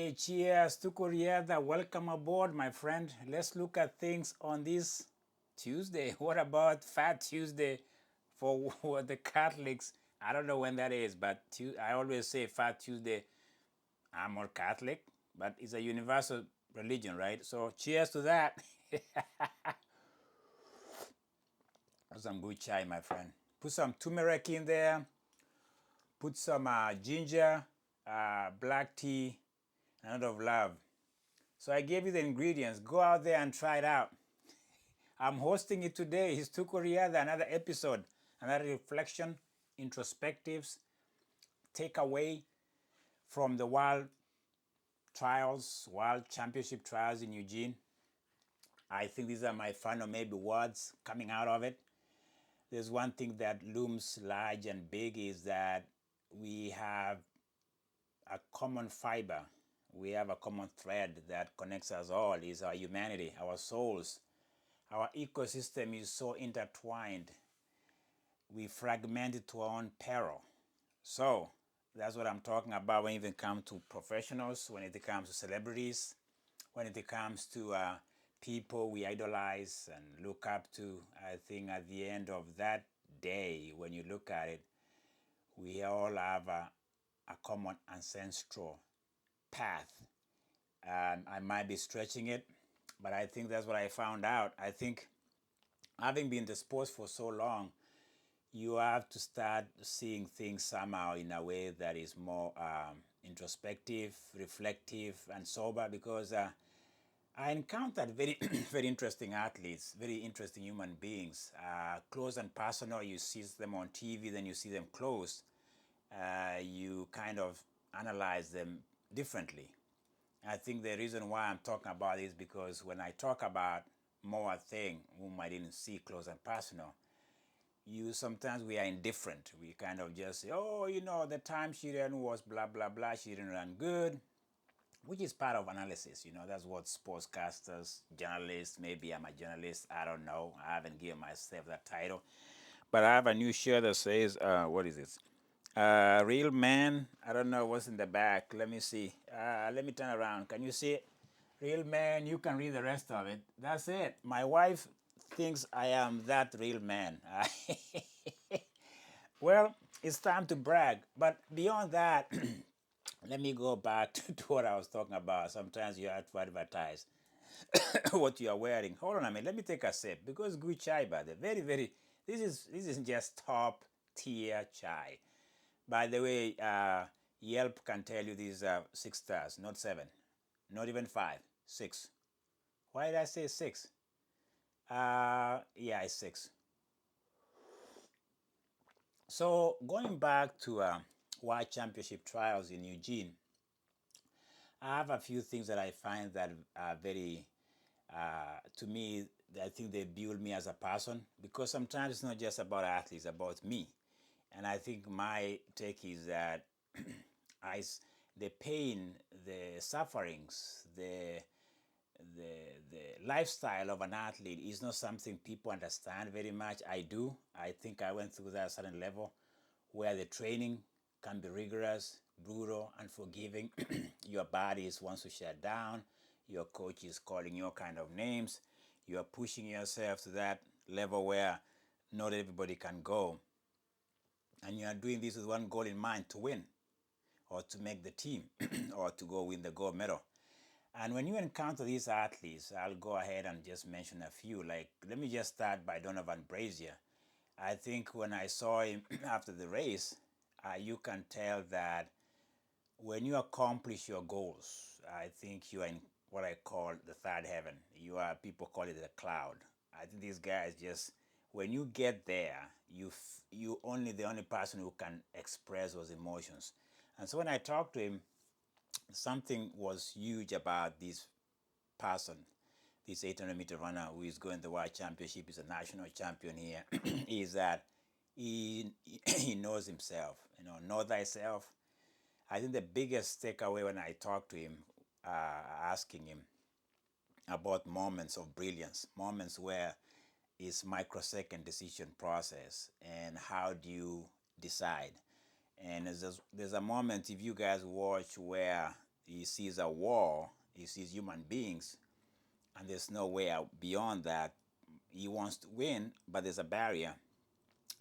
Hey, cheers to Korea. Welcome aboard, my friend. Let's look at things on this Tuesday. What about Fat Tuesday for the Catholics? I don't know when that is, but I always say Fat Tuesday. I'm more Catholic, but it's a universal religion, right? So, cheers to that. Some good chai, my friend. Put some turmeric in there. Put some ginger, black tea, and a lot of love. So I gave you the ingredients. Go out there and try it out. I'm hosting it today. It's Tukoria, another episode, another reflection, introspectives, takeaway from the World Championship trials in Eugene. I think these are my final maybe words coming out of it. There's one thing that looms large and big is that we have a common fiber. We have a common thread that connects us all is our humanity, our souls. Our ecosystem is so intertwined. We fragment it to our own peril. So that's what I'm talking about when it comes to professionals, when it comes to celebrities, when it comes to people we idolize and look up to. I think at the end of that day, when you look at it, we all have a common ancestral path. I might be stretching it, but I think that's what I found out. I think having been in the sports for so long, you have to start seeing things somehow in a way that is more introspective, reflective, and sober because I encountered very, very interesting athletes, very interesting human beings, close and personal. You see them on TV, then you see them close. You kind of analyze them differently. I think the reason why I'm talking about is because when I talk about more thing whom I didn't see close and personal, sometimes we are indifferent. We kind of just say, oh, the time she ran was blah blah blah. She didn't run good, which is part of analysis. That's what sportscasters, journalists. Maybe I'm a journalist. I don't know. I haven't given myself that title, but I have a new shirt that says, what is it? Real man. I don't know what's in the back. Let me see. Let me turn around. Can you see it? Real man. You can read the rest of it. That's it. My wife thinks I am that real man. Well, it's time to brag. But beyond that, let me go back to what I was talking about. Sometimes you have to advertise what you are wearing. Hold on a minute. Let me take a sip because good chai, by the very, very. This is just top tier chai. By the way, Yelp can tell you these 6 stars, not 7, not even 5, 6. Why did I say 6? Yeah, it's 6. So going back to World Championship trials in Eugene, I have a few things that I find that are very, to me, I think they build me as a person because sometimes it's not just about athletes, it's about me. And I think my take is that I, the pain, the sufferings, the lifestyle of an athlete is not something people understand very much. I do. I think I went through that at a certain level where the training can be rigorous, brutal, unforgiving. Your body is wants to shut down. Your coach is calling you all kind of names. You are pushing yourself to that level where not everybody can go. And you are doing this with one goal in mind, to win or to make the team or to go win the gold medal. And when you encounter these athletes, I'll go ahead and just mention a few. Like, let me just start by Donovan Brazier. I think when I saw him after the race, you can tell that when you accomplish your goals, I think you are in what I call the third heaven. People call it the cloud. I think these guys just, when you get there, you only the only person who can express those emotions. And so when I talked to him, something was huge about this person, this 800-meter runner who is going to the World Championship, is a national champion here, is that he knows himself. Know thyself. I think the biggest takeaway when I talked to him, asking him about moments of brilliance, moments where it's microsecond decision process and how do you decide. And there's a moment, if you guys watch, where He sees a wall, he sees human beings, and there's no way out beyond that. He wants to win, but there's a barrier,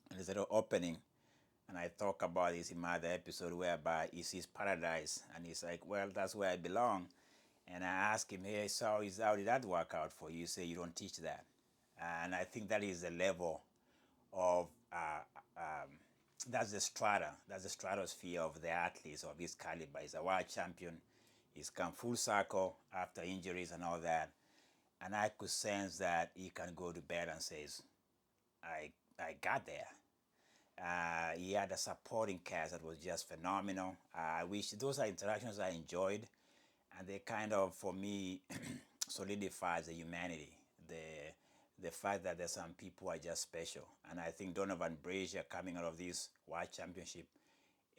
and there's an opening. And I talk about this in my other episode whereby he sees paradise, and he's like, well, that's where I belong. And I ask him, hey, so how did that work out for you? You say you don't teach that. And I think that is the level of that's the strata, that's the stratosphere of the athletes of his caliber. He's a world champion. He's come full circle after injuries and all that. And I could sense that he can go to bed and says, I got there. He had a supporting cast that was just phenomenal. I wish those are interactions I enjoyed, and they kind of, for me, solidifies the humanity, the fact that there's some people who are just special. And I think Donovan Brazier coming out of this World Championship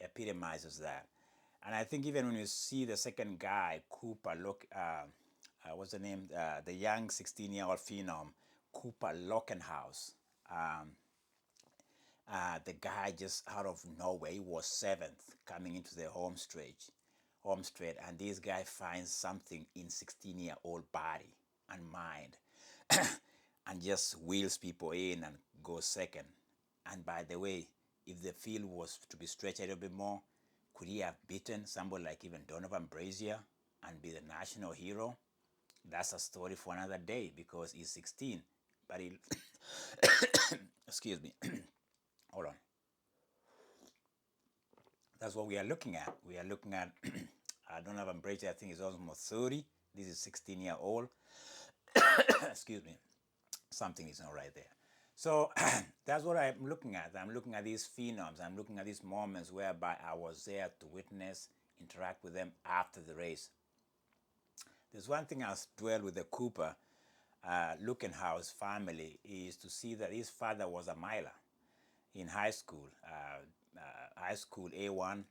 epitomizes that. And I think even when you see the second guy, Cooper, what's the name? The young 16-year-old phenom, Cooper Lockenhaus. The guy just out of nowhere, he was seventh coming into the home straight, and this guy finds something in 16-year-old body and mind, and just wheels people in and goes second. And by the way, if the field was to be stretched a little bit more, could he have beaten somebody like even Donovan Brazier and be the national hero? That's a story for another day because he's 16, but he, excuse me, hold on. That's what we are looking at. We are looking at Donovan Brazier, I think is almost 30. This is 16-year-old. Excuse me. Something is not right there. So that's what I'm looking at. I'm looking at these phenoms. I'm looking at these moments whereby I was there to witness, interact with them after the race. There's one thing I'll dwell with the Cooper Lookenhouse family is to see that his father was a miler in high school, A1.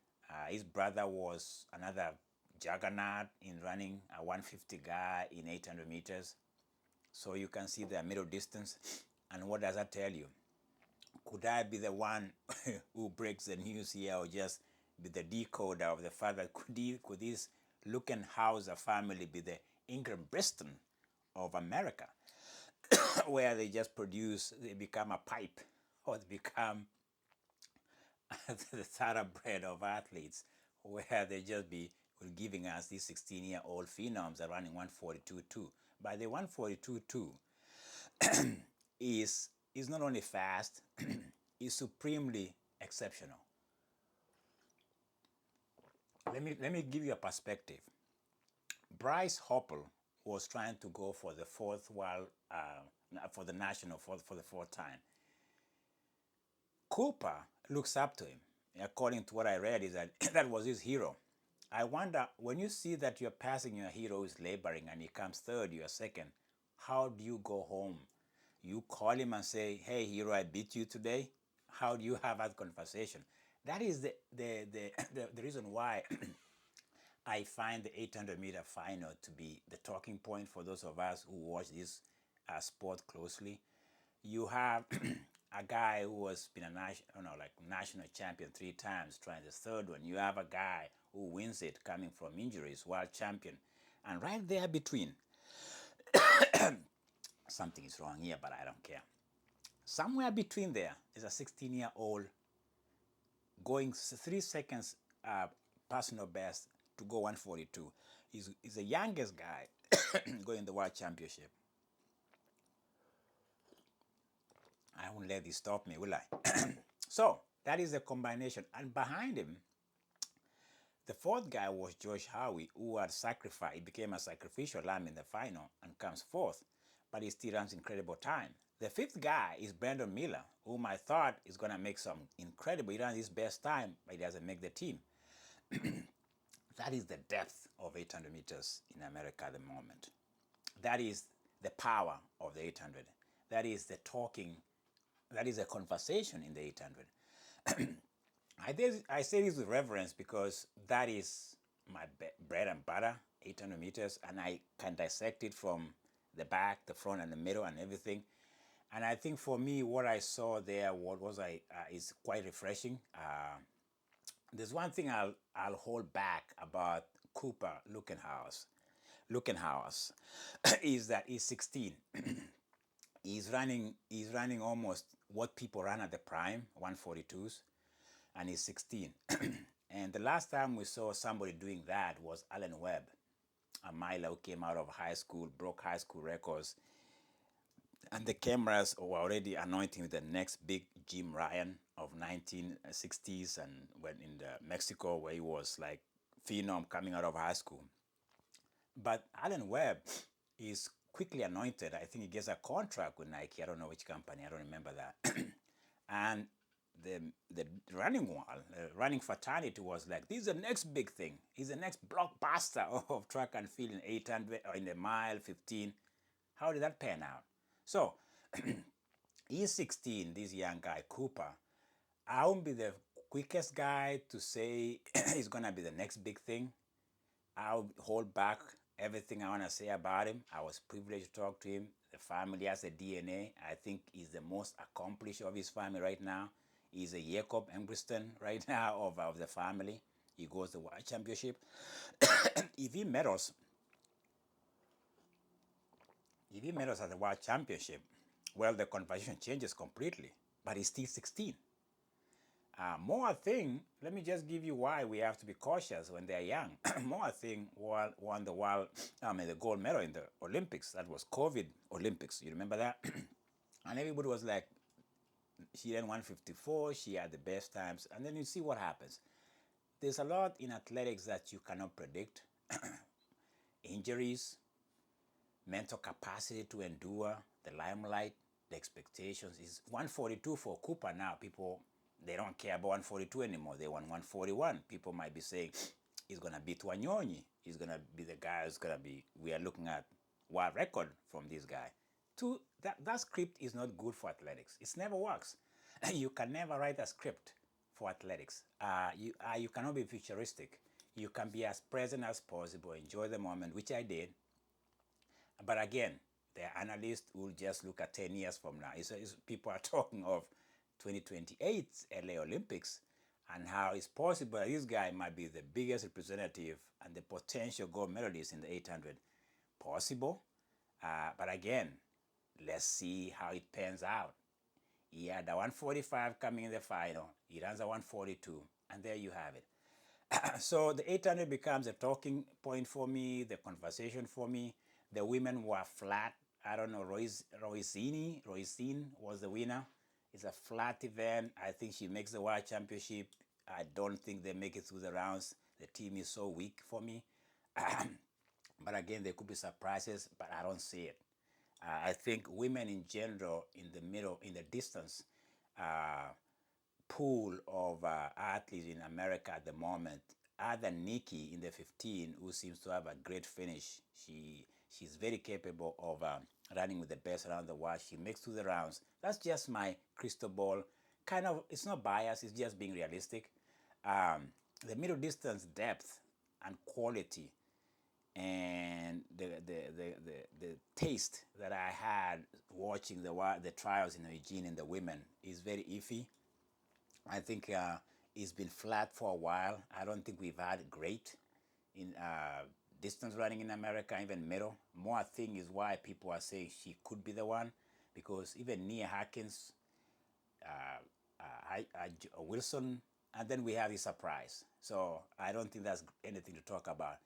His brother was another juggernaut in running a 150 guy in 800 meters. So you can see the middle distance. And what does that tell you? Could I be the one who breaks the news here, or just be the decoder of the father? Could this Lookenhauser family be the Ingram Briston of America, where they just they become a pipe, or they become the thoroughbred of athletes, where they just be giving us these 16-year-old phenoms that are running 142.2. But the 142.2 is not only fast, is supremely exceptional. Let me give you a perspective. Bryce Hoppel was trying to go for the fourth world, for the national for the fourth time. Cooper looks up to him. According to what I read, is that that was his hero. I wonder, when you see that you're passing your hero who's laboring and he comes third, you're second, how do you go home? You call him and say, hey, hero, I beat you today? How do you have that conversation? That is the reason why I find the 800-meter final to be the talking point for those of us who watch this sport closely. You have a guy who has been a national champion 3 times, trying the third one. You have a guy who wins it coming from injuries, world champion. And right there between, something is wrong here, but I don't care. Somewhere between there is a 16-year-old going 3 seconds personal best to go 142. He's the youngest guy going the world championship. I won't let this stop me, will I? So that is the combination. And behind him, the fourth guy was Josh Howie, who had sacrificed. He became a sacrificial lamb in the final and comes fourth, but he still runs incredible time. The fifth guy is Brandon Miller, whom I thought is going to make some incredible. He runs his best time, but he doesn't make the team. That is the depth of 800 meters in America at the moment. That is the power of the 800. That is the talking. That is a conversation in the 800. I say this with reverence because that is my bread and butter, 800 meters, and I can dissect it from the back, the front, and the middle, and everything. And I think for me, what I saw there, is quite refreshing. There's one thing I'll hold back about Cooper Lookenhouse is that he's 16. He's running almost what people run at the prime, 142s, and he's 16. And the last time we saw somebody doing that was Alan Webb, a miler who came out of high school, broke high school records, and the cameras were already anointing with the next big Jim Ryan of 1960s, and when in Mexico, where he was like phenom coming out of high school. But Alan Webb is quickly anointed. I think he gets a contract with Nike. I don't know which company. I don't remember that. And the running fraternity was like, this is the next big thing. He's the next blockbuster of track and field in 800 or in the mile, 15. How did that pan out? So he's 16, this young guy, Cooper. I won't be the quickest guy to say he's going to be the next big thing. I'll hold back everything I want to say about him. I was privileged to talk to him. The family has a DNA. I think he's the most accomplished of his family right now. He's a Jacob Engriston right now of the family. He goes to the World Championship. If he medals at the World Championship, well, the conversation changes completely. But he's still 16. Moa Thing, let me just give you why we have to be cautious when they're young. Moa Thing won the gold medal in the Olympics. That was COVID Olympics. You remember that? And everybody was like, she ran 154. She had the best times. And then you see what happens. There's a lot in athletics that you cannot predict. Injuries, mental capacity to endure, the limelight, the expectations. Is 142 for Cooper now. People, they don't care about 142 anymore. They want 141. People might be saying, he's going to beat Wanyonyi. He's going to be the guy who's going to be, we are looking at world record from this guy. That script is not good for athletics. It never works. You can never write a script for athletics. You cannot be futuristic. You can be as present as possible, enjoy the moment, which I did. But again, there are analysts who will just look at 10 years from now. People are talking of 2028 LA Olympics and how it's possible that this guy might be the biggest representative and the potential gold medalist in the 800. Possible. But again, let's see how it pans out. He had a 145 coming in the final. He runs a 142, and there you have it. So the 800 becomes a talking point for me, the conversation for me. The women were flat. I don't know, Roisin was the winner. It's a flat event. I think she makes the World Championship. I don't think they make it through the rounds. The team is so weak for me. But again, there could be surprises, but I don't see it. I think women in general, in the distance pool of athletes in America at the moment, other than Nikki in the 15, who seems to have a great finish. She's very capable of running with the best around the world. She makes through the rounds. That's just my crystal ball. Kind of, it's not biased, it's just being realistic. The middle distance depth and quality and the taste that I had watching the trials in Eugene and the women is very iffy. I think it's been flat for a while. I don't think we've had great in distance running in America, even middle. More thing is why people are saying she could be the one, because even Nia Harkins, Wilson, and then we have the surprise. So I don't think that's anything to talk about.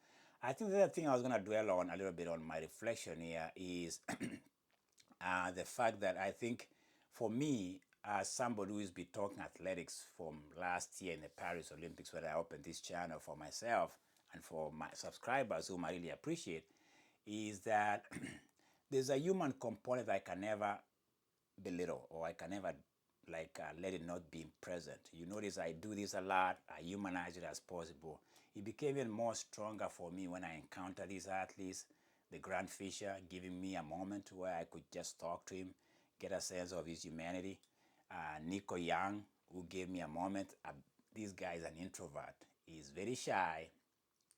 I think the other thing I was going to dwell on a little bit on my reflection here is the fact that I think for me, as somebody who's been talking athletics from last year in the Paris Olympics, where I opened this channel for myself and for my subscribers, whom I really appreciate, is that there's a human component I can never belittle, or I can never let it not be present. You notice I do this a lot. I humanize it as possible. It became even more stronger for me when I encountered these athletes. The Grant Fisher giving me a moment where I could just talk to him, get a sense of his humanity. Nico Young, who gave me a moment. This guy is an introvert. He's very shy.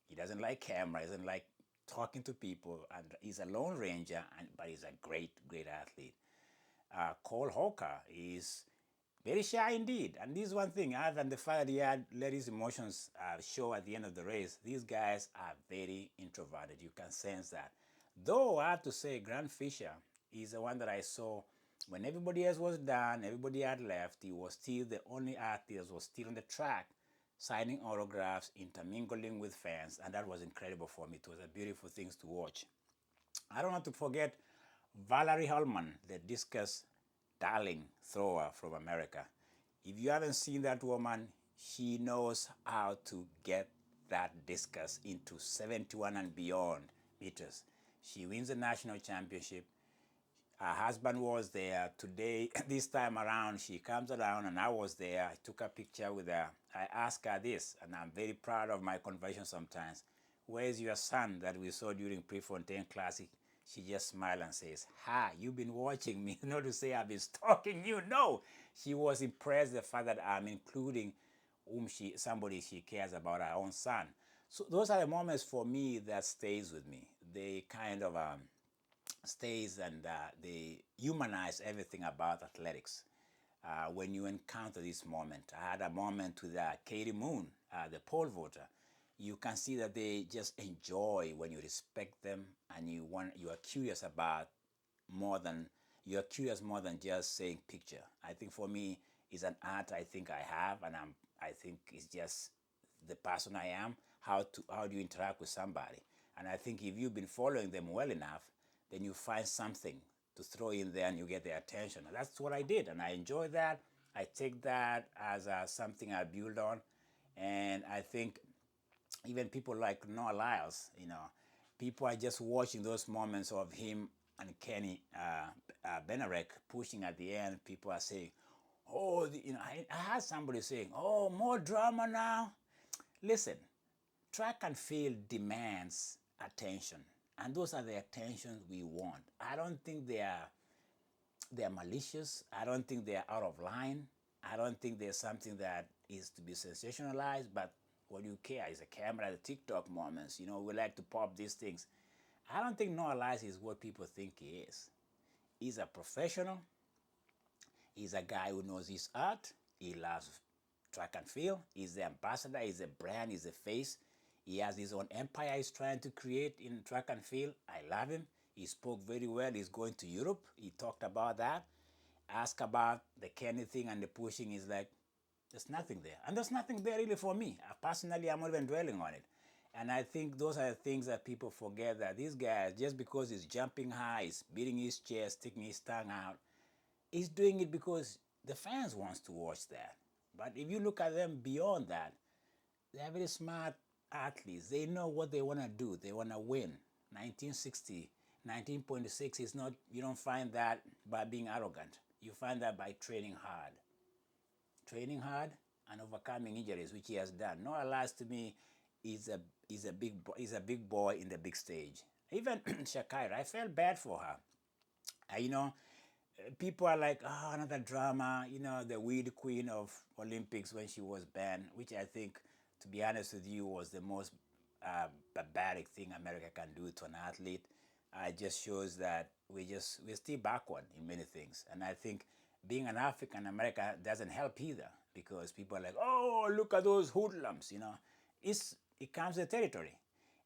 He doesn't like camera. He doesn't like talking to people. And he's a lone ranger, but he's a great, great athlete. Cole Hawker is Very shy indeed. And this is one thing, other than the fact that he had let his emotions show at the end of the race, these guys are very introverted. You can sense that. Though I have to say, Grant Fisher is the one that I saw when everybody else was done, everybody had left. He was still the only athlete that was still on the track, signing autographs, intermingling with fans, and that was incredible for me. It was a beautiful thing to watch. I don't want to forget Valerie Hellman, the discus darling thrower from America. If you haven't seen that woman, she knows how to get that discus into 71 and beyond meters. She wins the national championship. Her husband was there today. This time around, she comes around, and I was there. I took a picture with her. I asked her this, and I'm very proud of my conversion sometimes. Where's your son that we saw during Prefontaine Classic? She just smiled and says, "Ha, you've been watching me." Not to say I've been stalking you. No, she was impressed the fact that I'm including somebody she cares about, her own son. So those are the moments for me that stays with me. They kind of stays, and they humanize everything about athletics. When you encounter this moment, I had a moment with Katie Moon, the pole vaulter. You can see that they just enjoy when you respect them, and you are curious about more than you are curious more than just saying picture. I think for me, it's an art I think I have, and I think it's just the person I am. How do you interact with somebody? And I think if you've been following them well enough, then you find something to throw in there and you get their attention. And that's what I did, and I enjoy that. I take that as something I build on, and I think even people like Noah Lyles, people are just watching those moments of him and Kenny Benarek pushing at the end. People are saying, "Oh, I had somebody saying, oh, more drama now." Listen, track and field demands attention, and those are the attentions we want. I don't think they are malicious. I don't think they are out of line. I don't think there's something that is to be sensationalized, but what you care is a camera, the TikTok moments. We like to pop these things. I don't think Noah Lyles is what people think he is. He's a professional. He's a guy who knows his art. He loves track and field. He's the ambassador. He's a brand. He's a face. He has his own empire he's trying to create in track and field. I love him. He spoke very well. He's going to Europe. He talked about that. Ask about the Kenny thing and the pushing. Is like, there's nothing there. And there's nothing there really for me. Personally, I'm not even dwelling on it. And I think those are the things that people forget, that these guys, just because he's jumping high, he's beating his chest, sticking his tongue out, he's doing it because the fans wants to watch that. But if you look at them beyond that, they're very smart athletes. They know what they want to do. They want to win. 1960, 19.6 is not, you don't find that by being arrogant. You find that by training hard. Training hard and overcoming injuries, which he has done. Noah Lyles, to me, is a big boy in the big stage. Even Shakira, I felt bad for her. People are like, oh, another drama, the weed queen of Olympics when she was banned, which I think, to be honest with you, was the most barbaric thing America can do to an athlete. It just shows that we're still backward in many things. And I think being an African American doesn't help either, because people are like, oh, look at those hoodlums, it comes with territory.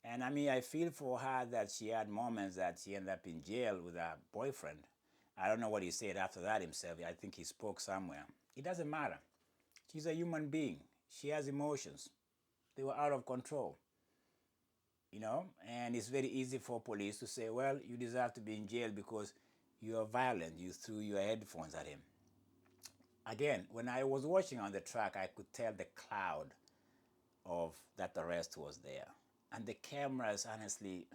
And I mean, I feel for her that she had moments that she ended up in jail with her boyfriend. I don't know what he said after that himself. I think he spoke somewhere. It doesn't matter. She's a human being. She has emotions. They were out of control. And it's very easy for police to say, well, you deserve to be in jail because you are violent. You threw your headphones at him. Again, when I was watching on the track, I could tell the cloud of that arrest was there. And the cameras, honestly,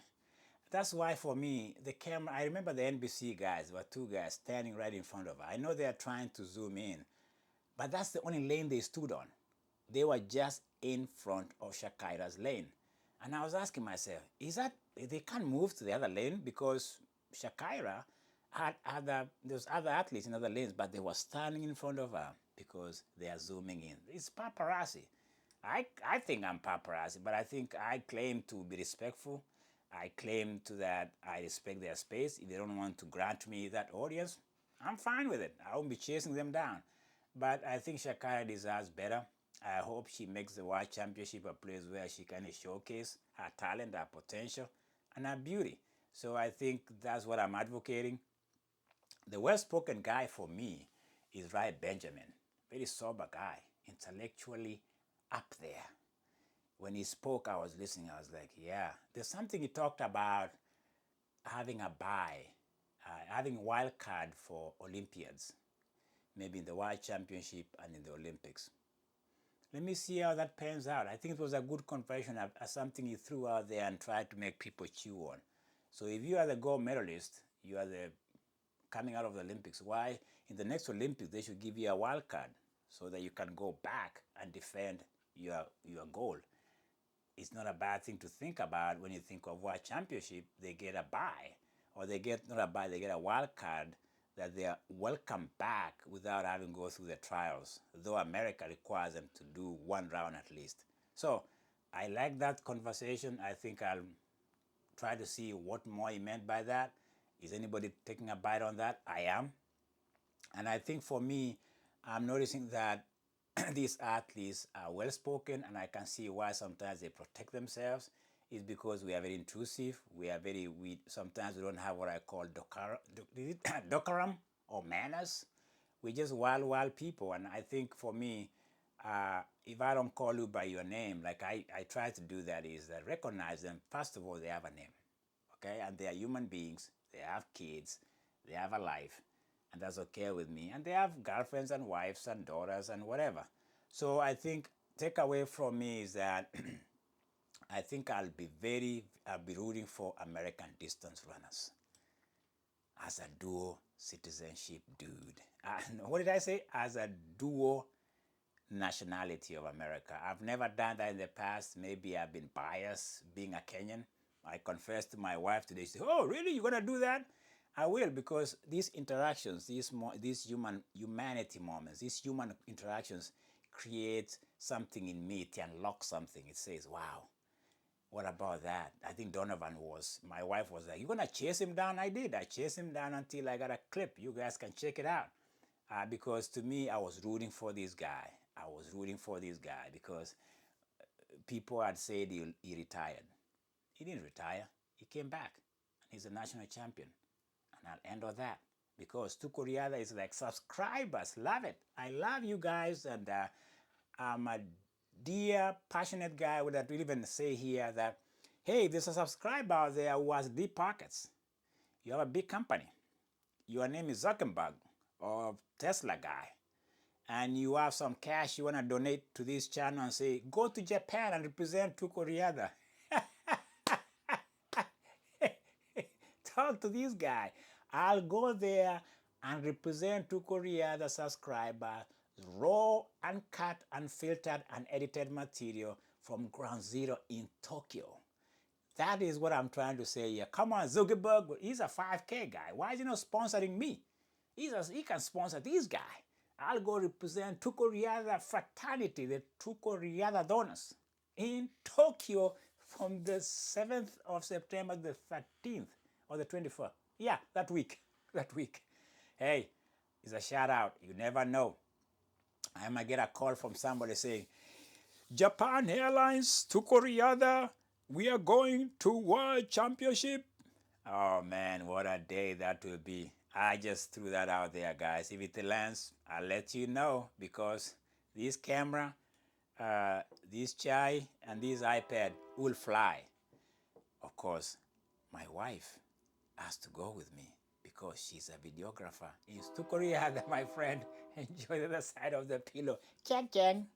that's why for me, the camera, I remember the NBC guys, there were two guys standing right in front of her. I know they're trying to zoom in, but that's the only lane they stood on. They were just in front of Shakira's lane. And I was asking myself, is that, they can't move to the other lane because Shakira had there's other athletes in other lanes, but they were standing in front of her because they are zooming in. It's paparazzi. I think I'm paparazzi, but I think I claim to be respectful. I claim to that I respect their space. If they don't want to grant me that audience, I'm fine with it. I won't be chasing them down. But I think Shakira deserves better. I hope she makes the World Championship a place where she can showcase her talent, her potential, and her beauty. So I think that's what I'm advocating. The well-spoken guy for me is Ray Benjamin. Very sober guy, intellectually up there. When he spoke, I was listening. I was like, yeah. There's something he talked about having a bye, having a wild card for Olympiads, maybe in the World Championship and in the Olympics. Let me see how that pans out. I think it was a good confession, something he threw out there and tried to make people chew on. So if you are the gold medalist, you are the coming out of the Olympics, why in the next Olympics they should give you a wild card so that you can go back and defend your goal. It's not a bad thing to think about when you think of World Championship. They get a bye, or they get not a bye, they get a wild card that they are welcome back without having to go through the trials, though America requires them to do one round at least. So I like that conversation. I think I'll try to see what more he meant by that. Is anybody taking a bite on that? I am. And I think for me, I'm noticing that these athletes are well spoken, and I can see why sometimes they protect themselves. Is because we are very intrusive. We sometimes we don't have what I call decorum or manners. We're just wild people. And I think for me, if I don't call you by your name, like I try to do that, is that recognize them. First of all, they have a name, okay? And they are human beings. They have kids. They have a life. And that's okay with me. And they have girlfriends and wives and daughters and whatever. So I think takeaway from me is that I think I'll be rooting for American distance runners as a dual citizenship dude. What did I say? As a dual nationality of America. I've never done that in the past. Maybe I've been biased being a Kenyan. I confessed to my wife today. She said, "Oh, really? You're gonna do that?" I will, because these interactions, these humanity moments, these human interactions create something in me. It unlocks something. It says, "Wow, what about that?" I think my wife was like, "You're gonna chase him down?" I did. I chased him down until I got a clip. You guys can check it out. Because to me, I was rooting for this guy. I was rooting for this guy because people had said he retired. He didn't retire. He came back. And he's a national champion. And I'll end on that. Because Tukuriada is like subscribers. Love it. I love you guys. And I'm a dear, passionate guy would even say here that, hey, there's a subscriber out there who has deep pockets. You have a big company. Your name is Zuckerberg or Tesla guy. And you have some cash you want to donate to this channel and say, go to Japan and represent Tukuriada. Talk to this guy. I'll go there and represent Tukuriada subscriber, raw, uncut, unfiltered, and edited material from Ground Zero in Tokyo. That is what I'm trying to say here. Come on, Zuckerberg. He's a 5K guy. Why is he not sponsoring me? He can sponsor this guy. I'll go represent Tukuriada fraternity, the Tukuriada donors, in Tokyo from the 7th of September, the 13th, or the 24th. Yeah, that week. That week. Hey, it's a shout out. You never know. I might get a call from somebody saying, Japan Airlines, Tukuriada, we are going to World Championship. Oh man, what a day that will be. I just threw that out there, guys. If it lands, I'll let you know, because this camera, this chai, and this iPad will fly. Of course, my wife has to go with me because she's a videographer. It's Tukuriada, my friend. Enjoy the other side of the pillow. Chang chang.